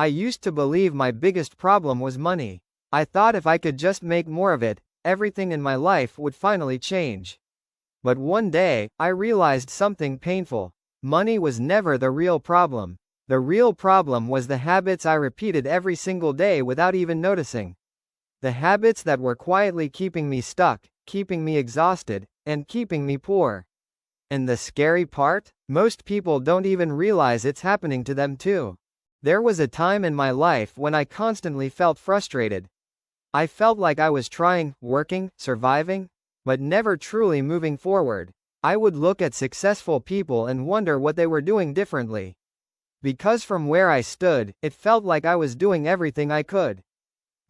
I used to believe my biggest problem was money. I thought if I could just make more of it, everything in my life would finally change. But one day, I realized something painful. Money was never the real problem. The real problem was the habits I repeated every single day without even noticing. The habits that were quietly keeping me stuck, keeping me exhausted, and keeping me poor. And the scary part? Most people don't even realize it's happening to them too. There was a time in my life when I constantly felt frustrated. I felt like I was trying, working, surviving, but never truly moving forward. I would look at successful people and wonder what they were doing differently. Because from where I stood, it felt like I was doing everything I could.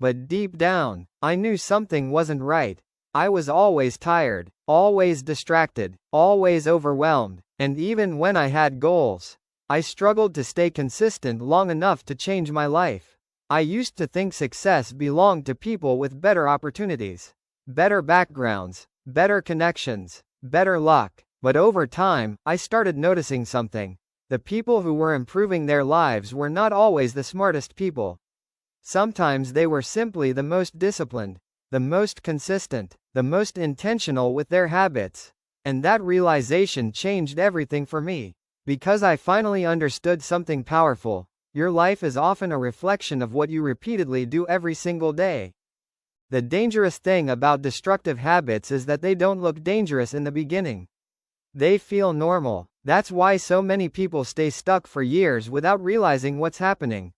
But deep down, I knew something wasn't right. I was always tired, always distracted, always overwhelmed, and even when I had goals, I struggled to stay consistent long enough to change my life. I used to think success belonged to people with better opportunities, better backgrounds, better connections, better luck. But over time, I started noticing something. The people who were improving their lives were not always the smartest people. Sometimes they were simply the most disciplined, the most consistent, the most intentional with their habits. And that realization changed everything for me. Because I finally understood something powerful. Your life is often a reflection of what you repeatedly do every single day. The dangerous thing about destructive habits is that they don't look dangerous in the beginning. They feel normal. That's why so many people stay stuck for years without realizing what's happening.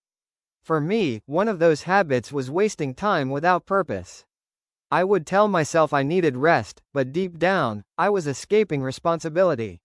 For me, one of those habits was wasting time without purpose. I would tell myself I needed rest, but deep down, I was escaping responsibility.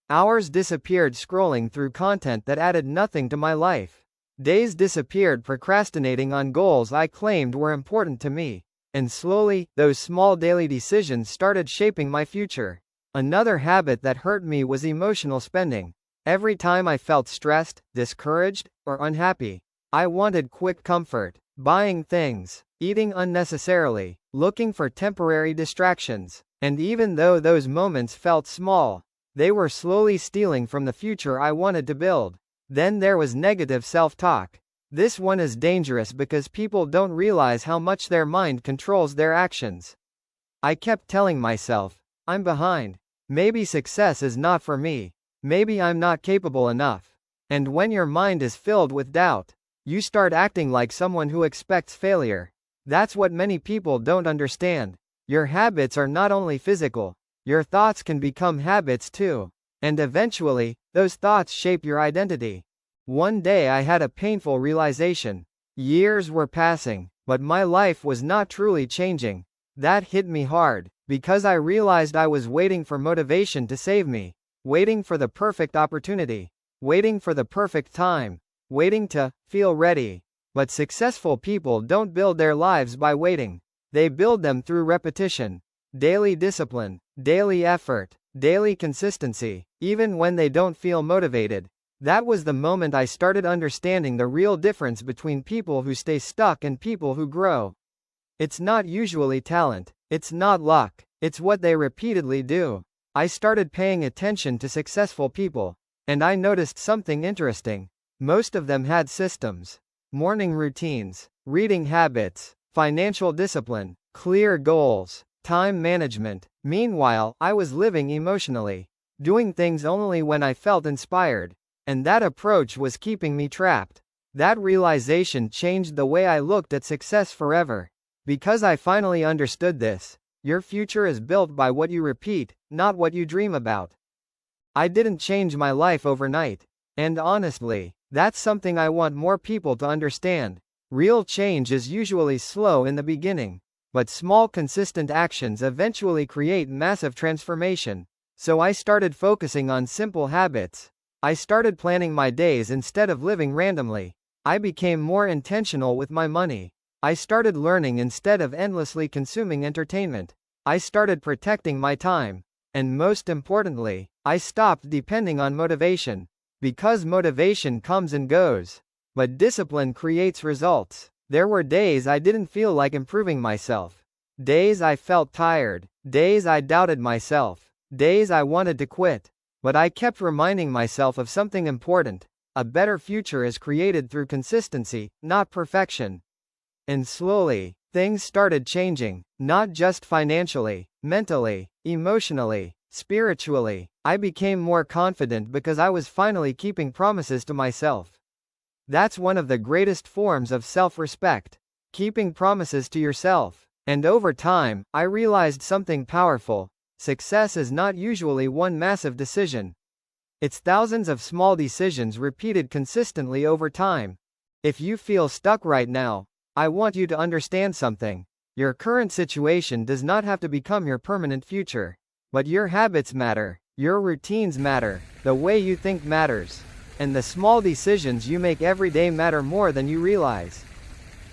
Hours disappeared scrolling through content that added nothing to my life. Days disappeared procrastinating on goals I claimed were important to me. And slowly, those small daily decisions started shaping my future. Another habit that hurt me was emotional spending. Every time I felt stressed, discouraged, or unhappy, I wanted quick comfort, buying things, eating unnecessarily, looking for temporary distractions. And even though those moments felt small, they were slowly stealing from the future I wanted to build. Then there was negative self-talk. This one is dangerous because people don't realize how much their mind controls their actions. I kept telling myself, I'm behind. Maybe success is not for me. Maybe I'm not capable enough. And when your mind is filled with doubt, you start acting like someone who expects failure. That's what many people don't understand. Your habits are not only physical. Your thoughts can become habits too. And eventually, those thoughts shape your identity. One day I had a painful realization. Years were passing, but my life was not truly changing. That hit me hard, because I realized I was waiting for motivation to save me. Waiting for the perfect opportunity. Waiting for the perfect time. Waiting to feel ready. But successful people don't build their lives by waiting. They build them through repetition. Daily discipline, daily effort, daily consistency, even when they don't feel motivated. That was the moment I started understanding the real difference between people who stay stuck and people who grow. It's not usually talent, it's not luck, it's what they repeatedly do. I started paying attention to successful people, and I noticed something interesting. Most of them had systems, morning routines, reading habits, financial discipline, clear goals, time management. Meanwhile, I was living emotionally, doing things only when I felt inspired. And that approach was keeping me trapped. That realization changed the way I looked at success forever. Because I finally understood this, your future is built by what you repeat, not what you dream about. I didn't change my life overnight. And honestly, that's something I want more people to understand. Real change is usually slow in the beginning. But small consistent actions eventually create massive transformation. So I started focusing on simple habits. I started planning my days instead of living randomly. I became more intentional with my money. I started learning instead of endlessly consuming entertainment. I started protecting my time. And most importantly, I stopped depending on motivation. Because motivation comes and goes. But discipline creates results. There were days I didn't feel like improving myself. Days I felt tired. Days I doubted myself. Days I wanted to quit. But I kept reminding myself of something important. a better future is created through consistency, not perfection. And slowly, things started changing, not just financially, mentally, emotionally, spiritually. I became more confident because I was finally keeping promises to myself. That's one of the greatest forms of self-respect. Keeping promises to yourself. And over time, I realized something powerful. Success is not usually one massive decision. It's thousands of small decisions repeated consistently over time. If you feel stuck right now, I want you to understand something. Your current situation does not have to become your permanent future. But your habits matter, your routines matter, the way you think matters. And the small decisions you make every day matter more than you realize.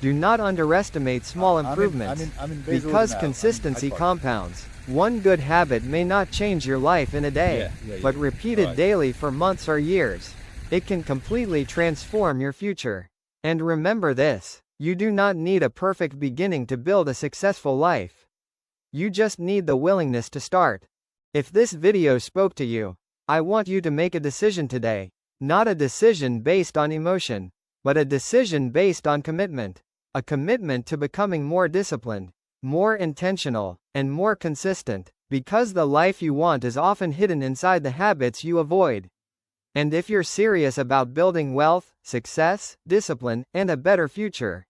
Do not underestimate small improvements, because consistency compounds. One good habit may not change your life in a day, but repeated daily for months or years, it can completely transform your future. And remember this, you do not need a perfect beginning to build a successful life. You just need the willingness to start. If this video spoke to you, I want you to make a decision today. Not a decision based on emotion, but a decision based on commitment. A commitment to becoming more disciplined, more intentional, and more consistent, because the life you want is often hidden inside the habits you avoid. And if you're serious about building wealth, success, discipline, and a better future,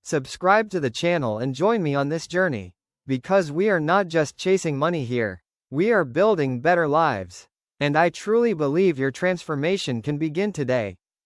subscribe to the channel and join me on this journey. Because we are not just chasing money here, we are building better lives. And I truly believe your transformation can begin today.